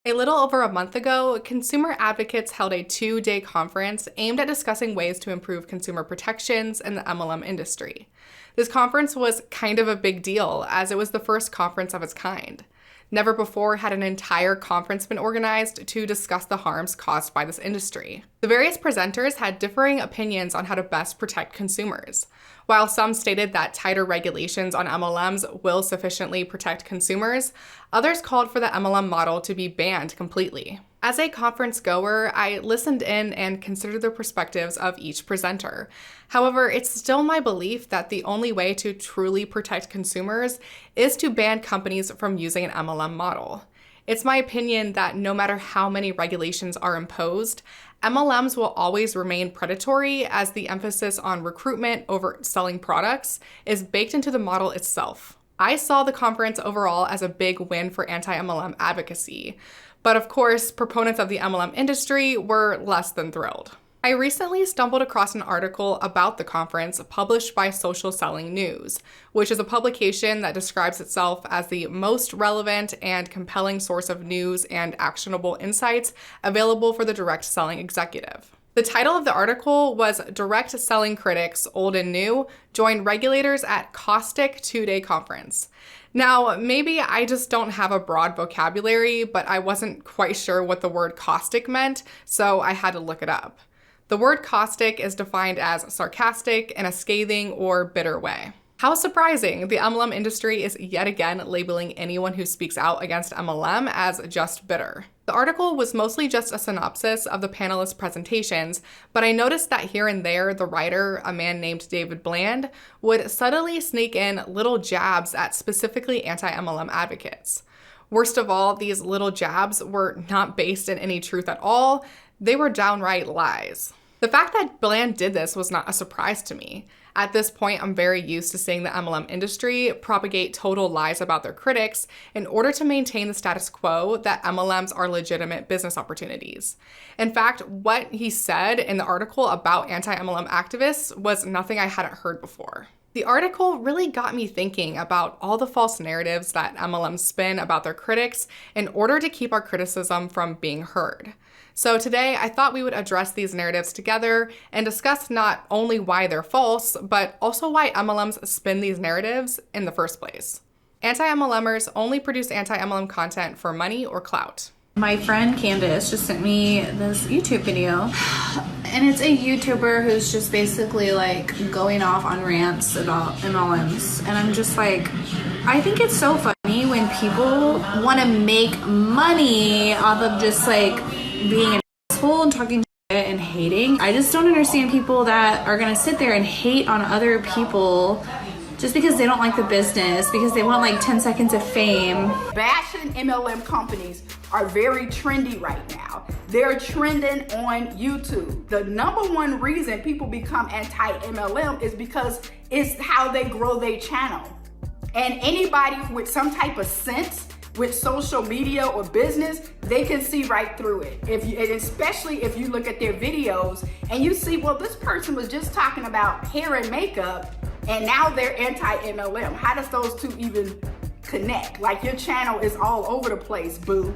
A little over a month ago, consumer advocates held a 2-day conference aimed at discussing ways to improve consumer protections in the MLM industry. This conference was kind of a big deal, as it was the first conference of its kind. Never before had an entire conference been organized to discuss the harms caused by this industry. The various presenters had differing opinions on how to best protect consumers. While some stated that tighter regulations on MLMs will sufficiently protect consumers, others called for the MLM model to be banned completely. As a conference goer, I listened in and considered the perspectives of each presenter. However, it's still my belief that the only way to truly protect consumers is to ban companies from using an MLM model. It's my opinion that no matter how many regulations are imposed, MLMs will always remain predatory, as the emphasis on recruitment over selling products is baked into the model itself. I saw the conference overall as a big win for anti-MLM advocacy, but of course, proponents of the MLM industry were less than thrilled. I recently stumbled across an article about the conference published by Social Selling News, which is a publication that describes itself as the most relevant and compelling source of news and actionable insights available for the direct selling executive. The title of the article was "Direct Selling Critics, Old and New, Join Regulators at Caustic 2-Day Conference." Now, maybe I just don't have a broad vocabulary, but I wasn't quite sure what the word caustic meant, so I had to look it up. The word caustic is defined as sarcastic in a scathing or bitter way. How surprising, the MLM industry is yet again labeling anyone who speaks out against MLM as just bitter. The article was mostly just a synopsis of the panelists' presentations, but I noticed that here and there the writer, a man named David Bland, would subtly sneak in little jabs at specifically anti-MLM advocates. Worst of all, these little jabs were not based in any truth at all. They were downright lies. The fact that Bland did this was not a surprise to me. At this point, I'm very used to seeing the MLM industry propagate total lies about their critics in order to maintain the status quo that MLMs are legitimate business opportunities. In fact, what he said in the article about anti-MLM activists was nothing I hadn't heard before. The article really got me thinking about all the false narratives that MLMs spin about their critics in order to keep our criticism from being heard. So today, I thought we would address these narratives together and discuss not only why they're false, but also why MLMs spin these narratives in the first place. Anti-MLMers only produce anti-MLM content for money or clout. My friend Candace just sent me this YouTube video, and it's a YouTuber who's just basically like going off on rants about MLMs, and I'm just like, I think it's so funny when people want to make money off of just like being an asshole and talking shit and hating. I just don't understand people that are gonna sit there and hate on other people just because they don't like the business, because they want like 10 seconds of fame. Bashing MLM companies are very trendy right now. They're trending on YouTube. The number one reason people become anti-MLM is because it's how they grow their channel. And anybody with some type of sense with social media or business, they can see right through it. And especially if you look at their videos and you see, well, this person was just talking about hair and makeup, and now they're anti-MLM. How does those two even connect? Like, your channel is all over the place, boo.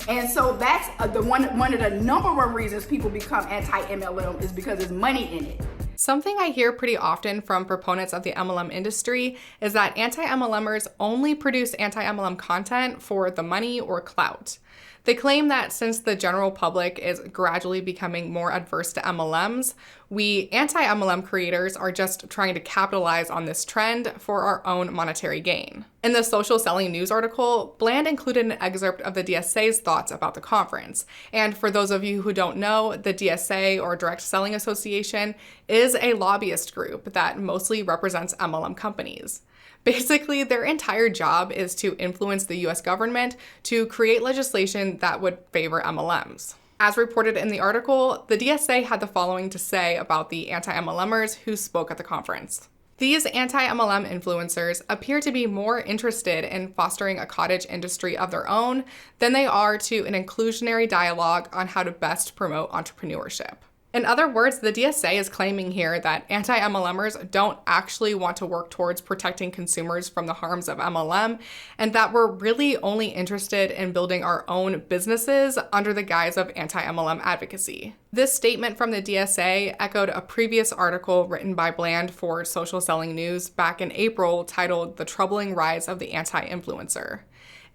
And so that's one of the number one reasons people become anti-MLM is because there's money in it. Something I hear pretty often from proponents of the MLM industry is that anti-MLMers only produce anti-MLM content for the money or clout. They claim that since the general public is gradually becoming more adverse to MLMs, we anti-MLM creators are just trying to capitalize on this trend for our own monetary gain. In the Social Selling News article, Bland included an excerpt of the DSA's thoughts about the conference. And for those of you who don't know, the DSA, or Direct Selling Association, is a lobbyist group that mostly represents MLM companies. Basically, their entire job is to influence the US government to create legislation that would favor MLMs. As reported in the article, the DSA had the following to say about the anti-MLMers who spoke at the conference. These anti-MLM influencers appear to be more interested in fostering a cottage industry of their own than they are to an inclusionary dialogue on how to best promote entrepreneurship. In other words, the DSA is claiming here that anti-MLMers don't actually want to work towards protecting consumers from the harms of MLM, and that we're really only interested in building our own businesses under the guise of anti-MLM advocacy. This statement from the DSA echoed a previous article written by Bland for Social Selling News back in April titled "The Troubling Rise of the Anti-Influencer."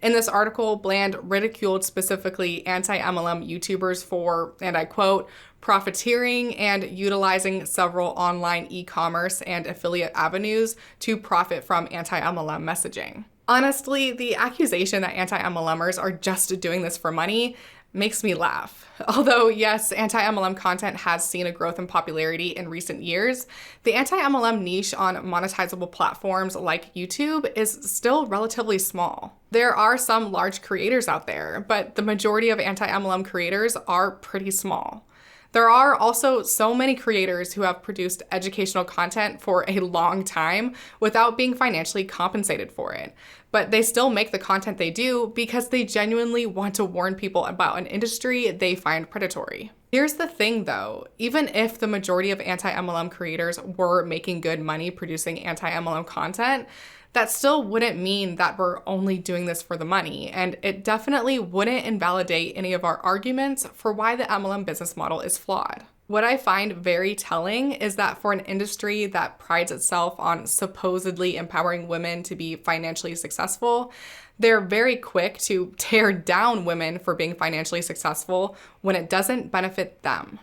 In this article, Bland ridiculed specifically anti-MLM YouTubers for, and I quote, profiteering and utilizing several online e-commerce and affiliate avenues to profit from anti-MLM messaging. Honestly, the accusation that anti-MLMers are just doing this for money makes me laugh. Although, yes, anti-MLM content has seen a growth in popularity in recent years, the anti-MLM niche on monetizable platforms like YouTube is still relatively small. There are some large creators out there, but the majority of anti-MLM creators are pretty small. There are also so many creators who have produced educational content for a long time without being financially compensated for it, but they still make the content they do because they genuinely want to warn people about an industry they find predatory. Here's the thing though, even if the majority of anti-MLM creators were making good money producing anti-MLM content, that still wouldn't mean that we're only doing this for the money, and it definitely wouldn't invalidate any of our arguments for why the MLM business model is flawed. What I find very telling is that for an industry that prides itself on supposedly empowering women to be financially successful, they're very quick to tear down women for being financially successful when it doesn't benefit them.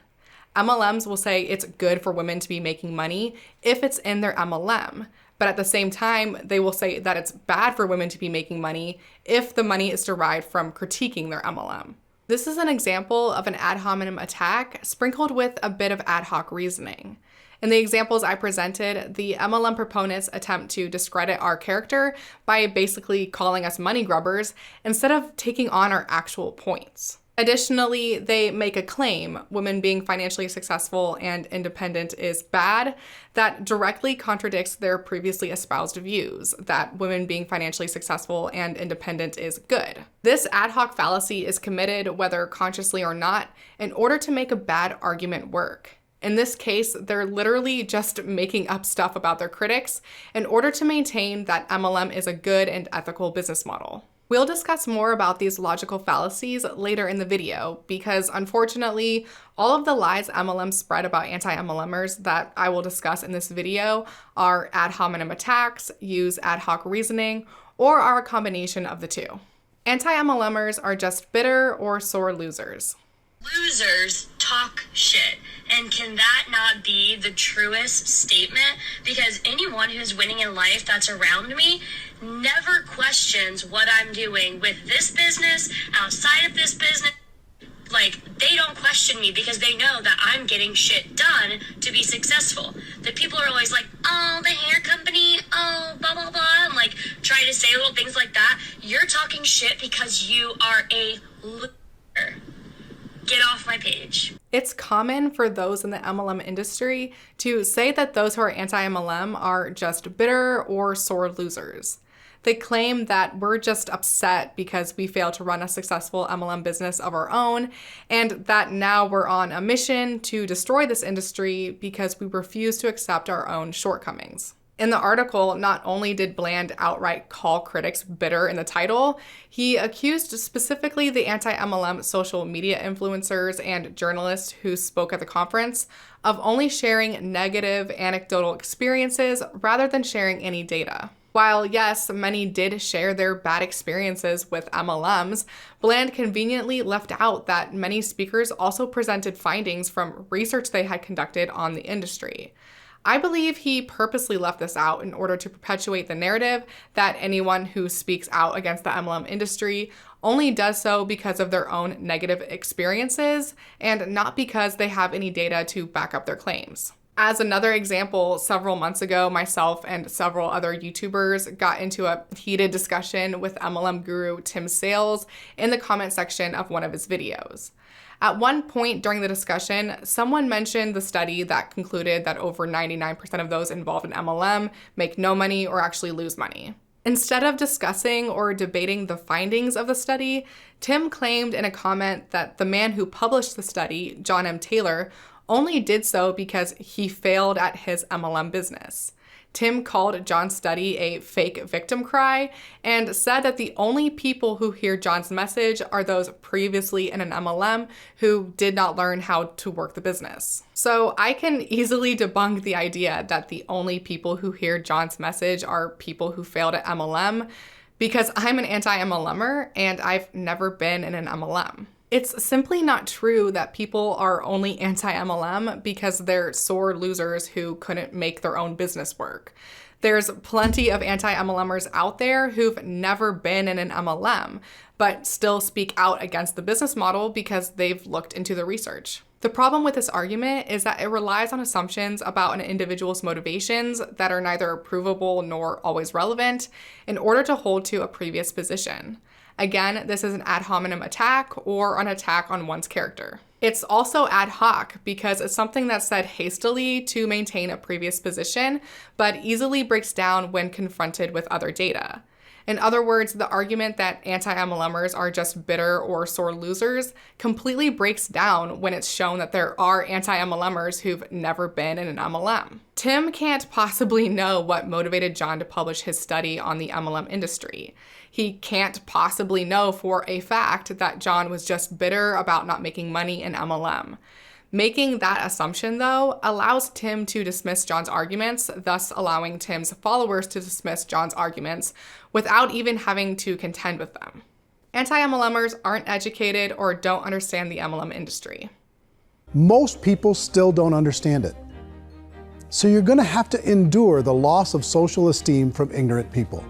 MLMs will say it's good for women to be making money if it's in their MLM. But at the same time, they will say that it's bad for women to be making money if the money is derived from critiquing their MLM. This is an example of an ad hominem attack sprinkled with a bit of ad hoc reasoning. In the examples I presented, the MLM proponents attempt to discredit our character by basically calling us money grubbers instead of taking on our actual points. Additionally, they make a claim, women being financially successful and independent is bad, that directly contradicts their previously espoused views, that women being financially successful and independent is good. This ad hoc fallacy is committed, whether consciously or not, in order to make a bad argument work. In this case, they're literally just making up stuff about their critics in order to maintain that MLM is a good and ethical business model. We'll discuss more about these logical fallacies later in the video because, unfortunately, all of the lies MLMs spread about anti-MLMers that I will discuss in this video are ad hominem attacks, use ad hoc reasoning, or are a combination of the two. Anti-MLMers are just bitter or sore losers. Losers talk shit. And can that not be the truest statement? Because anyone who's winning in life that's around me never questions what I'm doing with this business, outside of this business. Like, they don't question me because they know that I'm getting shit done to be successful. The people are always like, oh, the hair company, oh, blah, blah, blah, and like try to say little things like that. You're talking shit because you are a loser. Get off my page. It's common for those in the MLM industry to say that those who are anti-MLM are just bitter or sore losers. They claim that we're just upset because we failed to run a successful MLM business of our own, and that now we're on a mission to destroy this industry because we refuse to accept our own shortcomings. In the article, not only did Bland outright call critics bitter in the title, he accused specifically the anti-MLM social media influencers and journalists who spoke at the conference of only sharing negative anecdotal experiences rather than sharing any data. While yes, many did share their bad experiences with MLMs, Bland conveniently left out that many speakers also presented findings from research they had conducted on the industry. I believe he purposely left this out in order to perpetuate the narrative that anyone who speaks out against the MLM industry only does so because of their own negative experiences and not because they have any data to back up their claims. As another example, several months ago, myself and several other YouTubers got into a heated discussion with MLM guru Tim Sales in the comment section of one of his videos. At one point during the discussion, someone mentioned the study that concluded that over 99% of those involved in MLM make no money or actually lose money. Instead of discussing or debating the findings of the study, Tim claimed in a comment that the man who published the study, John M. Taylor, only did so because he failed at his MLM business. Tim called John's study a fake victim cry and said that the only people who hear John's message are those previously in an MLM who did not learn how to work the business. So I can easily debunk the idea that the only people who hear John's message are people who failed at MLM because I'm an anti-MLMer and I've never been in an MLM. It's simply not true that people are only anti-MLM because they're sore losers who couldn't make their own business work. There's plenty of anti-MLMers out there who've never been in an MLM, but still speak out against the business model because they've looked into the research. The problem with this argument is that it relies on assumptions about an individual's motivations that are neither provable nor always relevant in order to hold to a previous position. Again, this is an ad hominem attack or an attack on one's character. It's also ad hoc because it's something that's said hastily to maintain a previous position, but easily breaks down when confronted with other data. In other words, the argument that anti-MLMers are just bitter or sore losers completely breaks down when it's shown that there are anti-MLMers who've never been in an MLM. Tim can't possibly know what motivated John to publish his study on the MLM industry. He can't possibly know for a fact that John was just bitter about not making money in MLM. Making that assumption, though, allows Tim to dismiss John's arguments, thus allowing Tim's followers to dismiss John's arguments without even having to contend with them. Anti-MLMers aren't educated or don't understand the MLM industry. Most people still don't understand it. So you're going to have to endure the loss of social esteem from ignorant people.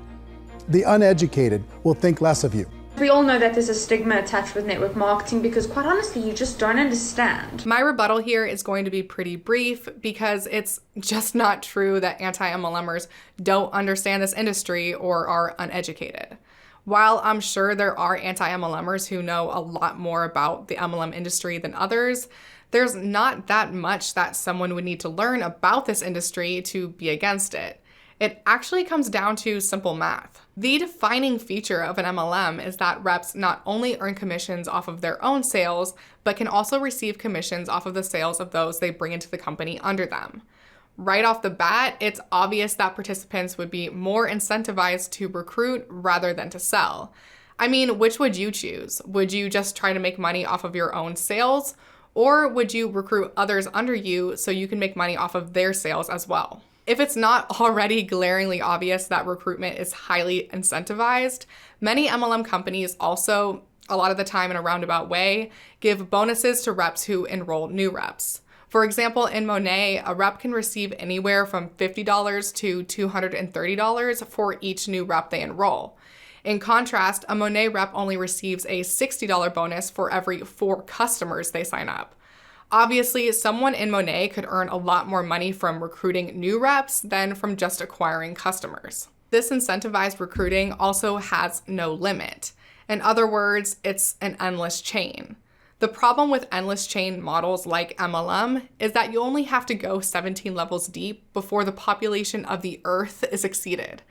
The uneducated will think less of you. We all know that there's a stigma attached with network marketing because quite honestly, you just don't understand. My rebuttal here is going to be pretty brief because it's just not true that anti-MLMers don't understand this industry or are uneducated. While I'm sure there are anti-MLMers who know a lot more about the MLM industry than others, there's not that much that someone would need to learn about this industry to be against it. It actually comes down to simple math. The defining feature of an MLM is that reps not only earn commissions off of their own sales, but can also receive commissions off of the sales of those they bring into the company under them. Right off the bat, it's obvious that participants would be more incentivized to recruit rather than to sell. I mean, which would you choose? Would you just try to make money off of your own sales? Or would you recruit others under you so you can make money off of their sales as well? If it's not already glaringly obvious that recruitment is highly incentivized, many MLM companies also, a lot of the time in a roundabout way, give bonuses to reps who enroll new reps. For example, in Monet, a rep can receive anywhere from $50 to $230 for each new rep they enroll. In contrast, a Monet rep only receives a $60 bonus for every 4 customers they sign up. Obviously, someone in Monet could earn a lot more money from recruiting new reps than from just acquiring customers. This incentivized recruiting also has no limit. In other words, it's an endless chain. The problem with endless chain models like MLM is that you only have to go 17 levels deep before the population of the Earth is exceeded.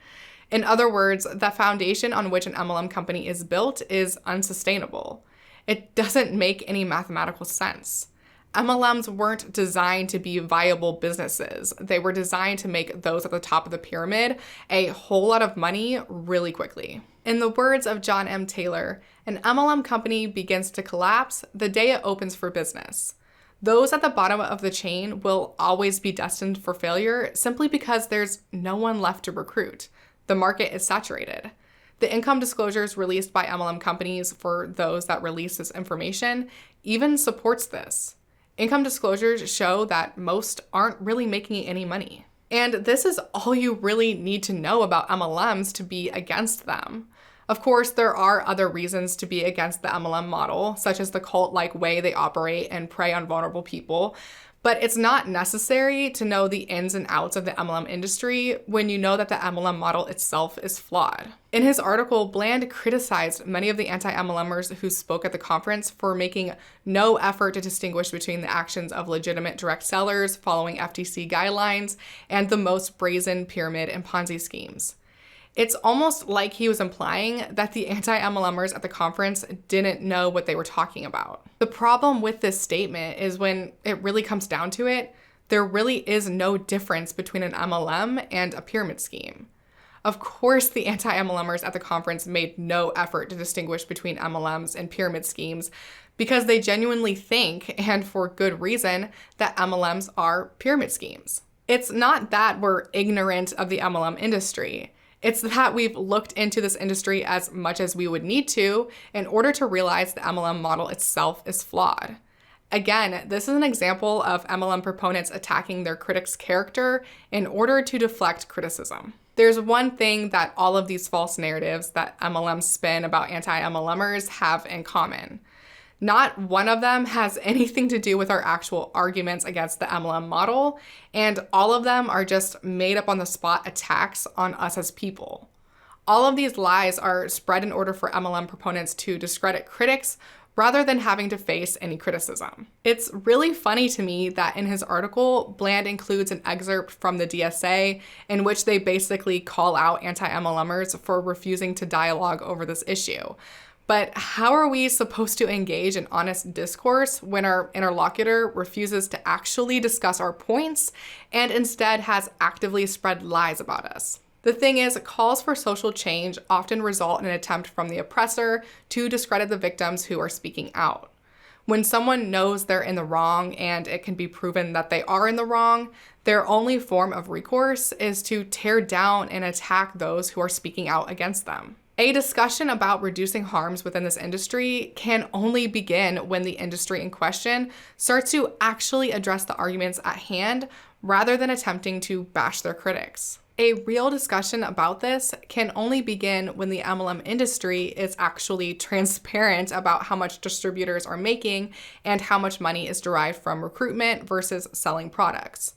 In other words, the foundation on which an MLM company is built is unsustainable. It doesn't make any mathematical sense. MLMs weren't designed to be viable businesses. They were designed to make those at the top of the pyramid a whole lot of money really quickly. In the words of John M. Taylor, an MLM company begins to collapse the day it opens for business. Those at the bottom of the chain will always be destined for failure simply because there's no one left to recruit. The market is saturated. The income disclosures released by MLM companies for those that release this information even supports this. Income disclosures show that most aren't really making any money. And this is all you really need to know about MLMs to be against them. Of course, there are other reasons to be against the MLM model, such as the cult-like way they operate and prey on vulnerable people, but it's not necessary to know the ins and outs of the MLM industry when you know that the MLM model itself is flawed. In his article, Bland criticized many of the anti-MLMers who spoke at the conference for making no effort to distinguish between the actions of legitimate direct sellers following FTC guidelines and the most brazen pyramid and Ponzi schemes. It's almost like he was implying that the anti-MLMers at the conference didn't know what they were talking about. The problem with this statement is when it really comes down to it, there really is no difference between an MLM and a pyramid scheme. Of course, the anti-MLMers at the conference made no effort to distinguish between MLMs and pyramid schemes because they genuinely think, and for good reason, that MLMs are pyramid schemes. It's not that we're ignorant of the MLM industry. It's that we've looked into this industry as much as we would need to in order to realize the MLM model itself is flawed. Again, this is an example of MLM proponents attacking their critics' character in order to deflect criticism. There's one thing that all of these false narratives that MLMs spin about anti-MLMers have in common. Not one of them has anything to do with our actual arguments against the MLM model, and all of them are just made up on the spot attacks on us as people. All of these lies are spread in order for MLM proponents to discredit critics rather than having to face any criticism. It's really funny to me that in his article, Bland includes an excerpt from the DSA in which they basically call out anti-MLMers for refusing to dialogue over this issue. But how are we supposed to engage in honest discourse when our interlocutor refuses to actually discuss our points and instead has actively spread lies about us? The thing is, calls for social change often result in an attempt from the oppressor to discredit the victims who are speaking out. When someone knows they're in the wrong and it can be proven that they are in the wrong, their only form of recourse is to tear down and attack those who are speaking out against them. A discussion about reducing harms within this industry can only begin when the industry in question starts to actually address the arguments at hand rather than attempting to bash their critics. A real discussion about this can only begin when the MLM industry is actually transparent about how much distributors are making and how much money is derived from recruitment versus selling products.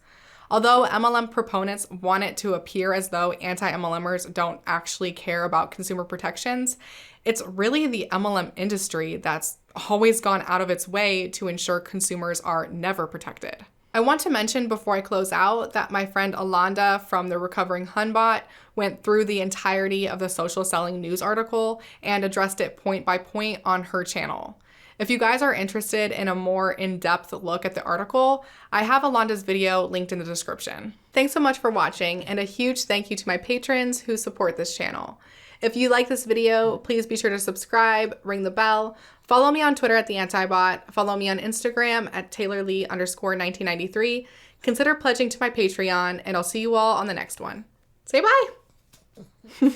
Although MLM proponents want it to appear as though anti-MLMers don't actually care about consumer protections, it's really the MLM industry that's always gone out of its way to ensure consumers are never protected. I want to mention before I close out that my friend Alonda from the Recovering Hunbot went through the entirety of the social selling news article and addressed it point by point on her channel. If you guys are interested in a more in-depth look at the article, I have Alonda's video linked in the description. Thanks so much for watching, and a huge thank you to my patrons who support this channel. If you like this video, please be sure to subscribe, ring the bell, follow me on Twitter at the Antibot, follow me on Instagram at TaylorLee_1993, consider pledging to my Patreon, and I'll see you all on the next one. Say bye!